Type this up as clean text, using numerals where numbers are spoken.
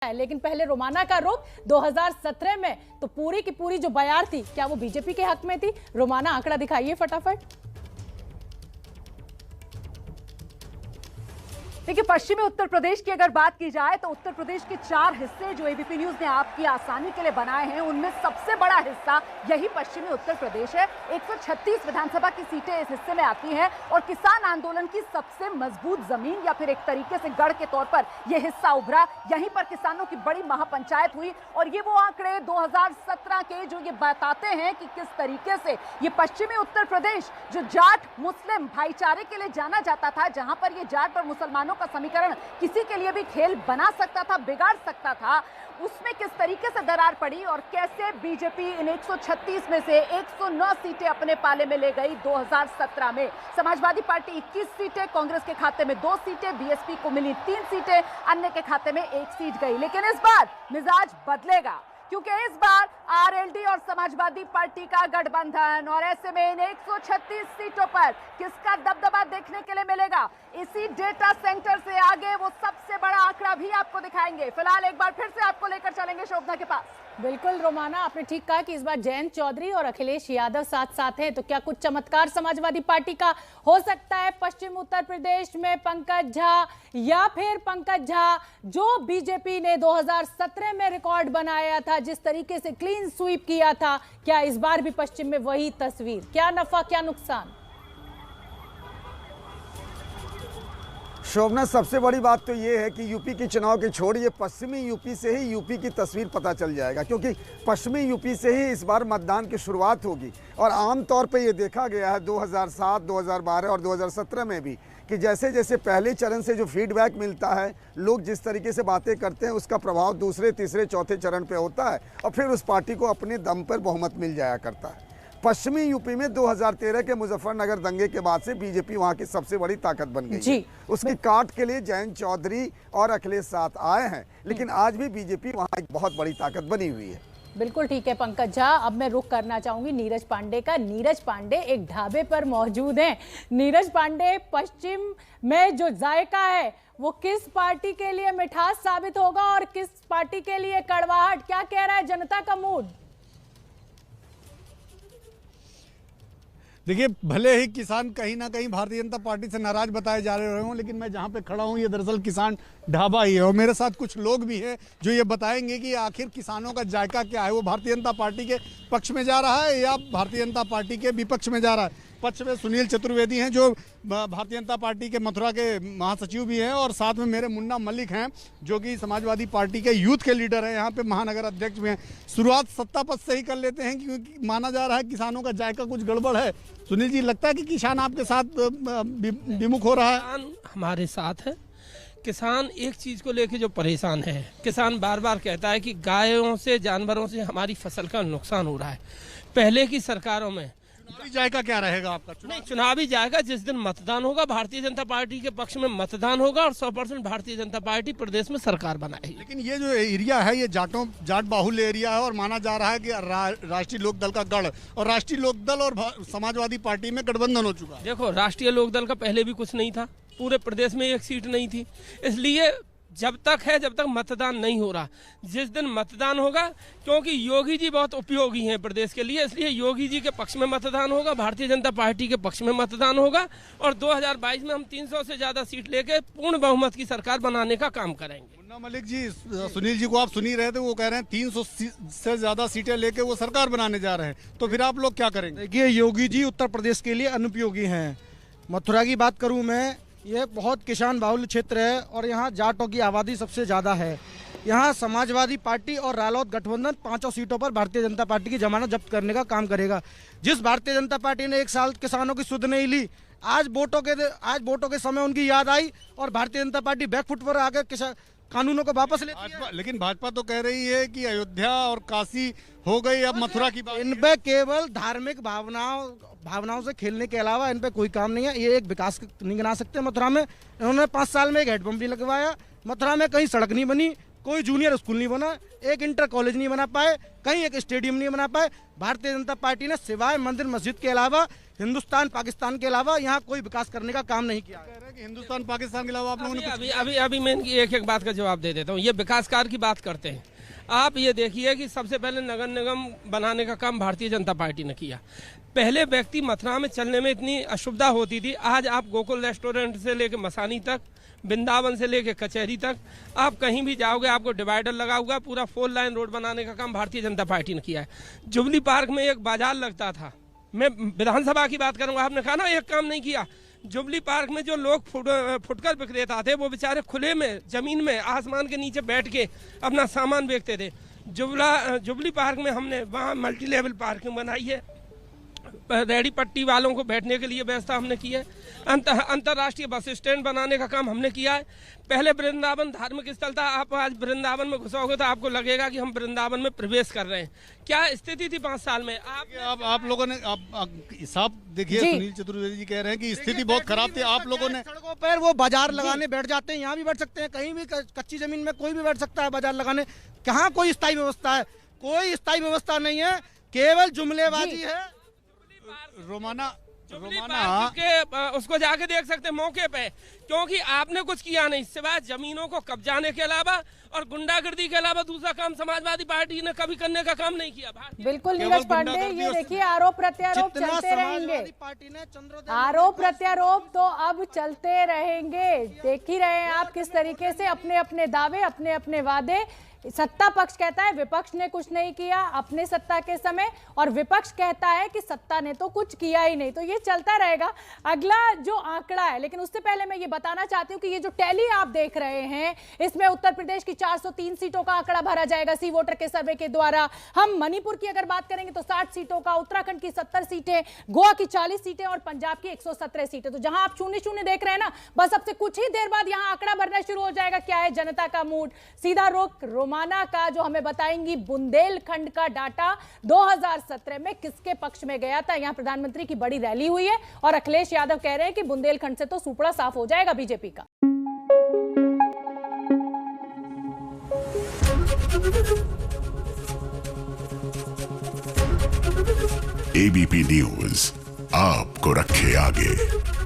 लेकिन पहले रोमाना का रुख 2017 में तो पूरी की पूरी जो बयार थी, क्या वो बीजेपी के हक में थी? रोमाना आंकड़ा दिखाइए फटाफट। देखिए, पश्चिमी उत्तर प्रदेश की अगर बात की जाए तो उत्तर प्रदेश के 4 हिस्से जो एबीपी न्यूज ने आपकी आसानी के लिए बनाए हैं, उनमें सबसे बड़ा हिस्सा यही पश्चिमी उत्तर प्रदेश है। 136 विधानसभा की सीटें इस हिस्से में आती हैं और किसान आंदोलन की सबसे मजबूत जमीन या फिर एक तरीके से गढ़ के तौर पर यह हिस्सा उभरा। यहीं पर किसानों की बड़ी महापंचायत हुई और ये वो आंकड़े 2017 के जो ये बताते हैं कि किस तरीके से ये पश्चिमी उत्तर प्रदेश जो जाट मुस्लिम भाईचारे के लिए जाना जाता था, जहां पर ये जाट और मुसलमानों का समीकरण किसी के लिए भी खेल बना सकता था, बिगाड़ सकता था, उसमें किस तरीके से दरार पड़ी और कैसे बीजेपी इन 136 में से 109 सीटें अपने पाले में ले गई। 2017 में समाजवादी पार्टी 21 सीटें, कांग्रेस के खाते में 2 सीटें, बीएसपी को मिली 3 सीटें, अन्य के खाते में 1 सीट गई। लेकिन इस बार मिजाज बदलेगा, क्योंकि इस बार आरएलडी और समाजवादी पार्टी का गठबंधन, और ऐसे में इन 136 सीटों पर किसका दबदबा देखने के लिए मिलेगा, इसी डेटा सेंटर से आगे वो सबसे बड़ा आंकड़ा भी आपको दिखाएंगे। फिलहाल एक बार फिर से आपको लेकर चलेंगे शोभना के पास। बिल्कुल रोमाना, आपने ठीक कहा कि इस बार जयंत चौधरी और अखिलेश यादव साथ साथ हैं, तो क्या कुछ चमत्कार समाजवादी पार्टी का हो सकता है पश्चिम उत्तर प्रदेश में? पंकज झा या फिर पंकज झा जो बीजेपी ने 2017 में रिकॉर्ड बनाया था, जिस तरीके से क्लीन स्वीप किया था, क्या इस बार भी पश्चिम में वही तस्वीर? क्या नफा क्या नुकसान? शोभना, सबसे बड़ी बात तो ये है कि यूपी के चुनाव के छोड़िए, पश्चिमी यूपी से ही यूपी की तस्वीर पता चल जाएगा, क्योंकि पश्चिमी यूपी से ही इस बार मतदान की शुरुआत होगी। और आमतौर पे ये देखा गया है 2007, 2012 और 2017 में भी कि जैसे जैसे पहले चरण से जो फीडबैक मिलता है, लोग जिस तरीके से बातें करते हैं, उसका प्रभाव दूसरे, तीसरे, चौथे चरण पे होता है और फिर उस पार्टी को अपने दम पर बहुमत मिल जाया करता है। पश्चिमी यूपी में 2013 के मुजफ्फरनगर दंगे के बाद से बीजेपी वहां की सबसे बड़ी ताकत बन गई है। उसकी काट के लिए जयंत चौधरी और अखिलेश साथ आए हैं, लेकिन आज भी बीजेपी वहां एक बहुत बड़ी ताकत बनी हुई है। बिल्कुल ठीक है पंकज झा। अब मैं रुख करना चाहूंगी नीरज पांडे का। नीरज पांडे एक ढाबे पर मौजूद हैं। नीरज पांडे, पश्चिम में जो जायका है वो किस पार्टी के लिए मिठास साबित होगा और किस पार्टी के लिए कड़वाहट? क्या कह रहा है जनता का मूड? देखिए, भले ही किसान कहीं ना कहीं भारतीय जनता पार्टी से नाराज बताए जा रहे हों, लेकिन मैं जहां पे खड़ा हूं ये दरअसल किसान ढाबा ही है और मेरे साथ कुछ लोग भी हैं जो ये बताएंगे कि आखिर किसानों का जायका क्या है। वो भारतीय जनता पार्टी के पक्ष में जा रहा है या भारतीय जनता पार्टी के विपक्ष में जा रहा है। पक्ष में सुनील चतुर्वेदी हैं जो भारतीय जनता पार्टी के मथुरा के महासचिव भी हैं, और साथ में मेरे मुन्ना मलिक हैं जो कि समाजवादी पार्टी के यूथ के लीडर हैं, यहाँ पे महानगर अध्यक्ष भी हैं। शुरुआत सत्ता पद से ही कर लेते हैं क्योंकि माना जा रहा है किसानों का जायका कुछ गड़बड़ है। सुनील जी, लगता है कि किसान आपके साथ विमुख हो रहा है? किसान हमारे साथ है। किसान एक चीज़ को लेकर जो परेशान है, किसान बार बार कहता है कि गायों से, जानवरों से हमारी फसल का नुकसान हो रहा है। पहले की सरकारों में चुनावी जायका क्या रहेगा आपका? नहीं, चुनावी जाएगा जिस दिन मतदान होगा, भारतीय जनता पार्टी के पक्ष में मतदान होगा और 100% भारतीय जनता पार्टी प्रदेश में सरकार बनाएगी। लेकिन ये जो एरिया है ये जाट बाहुल्य एरिया है और माना जा रहा है कि राष्ट्रीय लोकदल का गढ़, और राष्ट्रीय लोकदल और समाजवादी पार्टी में गठबंधन हो चुका है। देखो, राष्ट्रीय लोकदल का पहले भी कुछ नहीं था, पूरे प्रदेश में 1 सीट नहीं थी, इसलिए जब तक मतदान नहीं हो रहा, जिस दिन मतदान होगा, क्योंकि योगी जी बहुत उपयोगी हैं प्रदेश के लिए, इसलिए योगी जी के पक्ष में मतदान होगा, भारतीय जनता पार्टी के पक्ष में मतदान होगा और 2022 में हम 300 से ज्यादा सीट लेके पूर्ण बहुमत की सरकार बनाने का काम करेंगे। मुन्ना मलिक जी, सुनील जी को आप सुन ही रहे थे, वो कह रहे हैं 300 से ज्यादा सीटें लेके वो सरकार बनाने जा रहे हैं, तो फिर आप लोग क्या करेंगे? देखिए, योगी जी उत्तर प्रदेश के लिए अनुपयोगी हैं। मथुरा की बात करूं मैं, ये बहुत किसान बाहुल्य क्षेत्र है और यहाँ जाटों की आबादी सबसे ज़्यादा है। यहाँ समाजवादी पार्टी और रालोद गठबंधन 5 सीटों पर भारतीय जनता पार्टी की जमानत जब्त करने का काम करेगा। जिस भारतीय जनता पार्टी ने 1 साल किसानों की सुध नहीं ली, आज वोटों के समय उनकी याद आई और भारतीय जनता पार्टी बैकफुट पर आकर कानूनों को वापस लेती है। लेकिन भाजपा तो कह रही है कि अयोध्या और काशी हो गई, अब मथुरा की बात। इन पे केवल धार्मिक भावनाओं से खेलने के अलावा इन पे कोई काम नहीं है। ये एक विकास नहीं गिना सकते। मथुरा में इन्होंने 5 साल में एक हैंडपंप नहीं लगवाया, मथुरा में कहीं सड़क नहीं बनी, कोई जूनियर स्कूल नहीं बना, एक इंटर कॉलेज नहीं बना पाए, कहीं एक स्टेडियम नहीं बना पाए। भारतीय जनता पार्टी ने सिवाय मंदिर मस्जिद के अलावा हिंदुस्तान पाकिस्तान के अलावा यहाँ कोई विकास करने का काम नहीं किया है। कह रहे हैं कि हिंदुस्तान पाकिस्तान के अलावा आप लोगों ने अभी मैं इनकी एक बात का जवाब दे देता हूँ। ये विकास कार्य की बात करते हैं, आप ये देखिए कि सबसे पहले नगर निगम बनाने का काम भारतीय जनता पार्टी ने किया। पहले व्यक्ति मथुरा में चलने में इतनी असुविधा होती थी, आज आप गोकुल रेस्टोरेंट से लेके मसानी तक, वृंदावन से लेके कचहरी तक, आप कहीं भी जाओगे आपको डिवाइडर लगा हुआ, पूरा 4 लाइन रोड बनाने का काम भारतीय जनता पार्टी ने किया है। जुबली पार्क में एक बाजार लगता था, मैं विधानसभा की बात करूंगा, आपने कहा ना एक काम नहीं किया। जुबली पार्क में जो लोग फुटकर विक्रेता थे वो बेचारे खुले में जमीन में आसमान के नीचे बैठ के अपना सामान बेचते थे। जुबली पार्क में हमने वहाँ मल्टी लेवल पार्किंग बनाई है, रेडी पट्टी वालों को बैठने के लिए व्यवस्था हमने की है, अंतर्राष्ट्रीय बस स्टैंड बनाने का काम हमने किया है। पहले वृंदावन धार्मिक स्थल था, आप आज वृंदावन में घुसोगे तो आपको लगेगा कि हम वृंदावन में प्रवेश कर रहे हैं। क्या स्थिति थी 5 साल में? आप लोगों ने साहब देखिए, सुनील चतुर्वेदी जी कह रहे हैं कि स्थिति बहुत खराब थी। आप लोगों ने सड़कों पर वो बाजार लगाने बैठ जाते हैं, यहाँ भी बैठ सकते हैं, कहीं भी कच्ची जमीन में कोई भी बैठ सकता है बाजार लगाने। कहाँ कोई स्थायी व्यवस्था है? कोई स्थायी व्यवस्था नहीं है, केवल जुमलेबाजी है। रोमाना के उसको जाके देख सकते हैं मौके पे, क्योंकि आपने कुछ किया नहीं सिवाय जमीनों को कब्जाने के अलावा और गुंडागर्दी के अलावा दूसरा काम समाजवादी पार्टी ने कभी करने का काम नहीं किया। बिल्कुल नीरज पांडे, ये देखिए आरोप प्रत्यारोप चलते रहेंगे, आरोप प्रत्यारोप तो अब चलते रहेंगे। देख ही रहे हैं आप किस तरीके से अपने अपने दावे, अपने अपने वादे। सत्ता पक्ष कहता है विपक्ष ने कुछ नहीं किया अपने सत्ता के समय, और विपक्ष कहता है कि सत्ता ने तो कुछ किया ही नहीं। तो ये चलता रहेगा। अगला जो आंकड़ा है, लेकिन उससे पहले मैं ये बताना चाहती हूँ कि ये जो टैली आप देख रहे हैं, इसमें उत्तर प्रदेश की 403 सीटों का आंकड़ा भरा जाएगा सी वोटर के सर्वे के द्वारा। हम मणिपुर की अगर बात करेंगे तो 60 सीटों का, उत्तराखंड की 70 सीटें, गोवा की 40 सीटें और पंजाब की 117 सीटें। तो जहां आप 0-0 देख रहे हैं ना, बस अब से कुछ ही देर बाद यहां आंकड़ा भरना शुरू हो जाएगा। क्या है जनता का मूड? सीधा रुख रोमाना का जो हमें बताएंगी बुंदेलखंड का डाटा 2017 में किसके पक्ष में गया था। यहां प्रधानमंत्री की बड़ी रैली हुई है और अखिलेश यादव कह रहे हैं कि बुंदेलखंड से तो सुपड़ा साफ हो जाएगा बीजेपी का। एबीपी न्यूज आपको रखे आगे।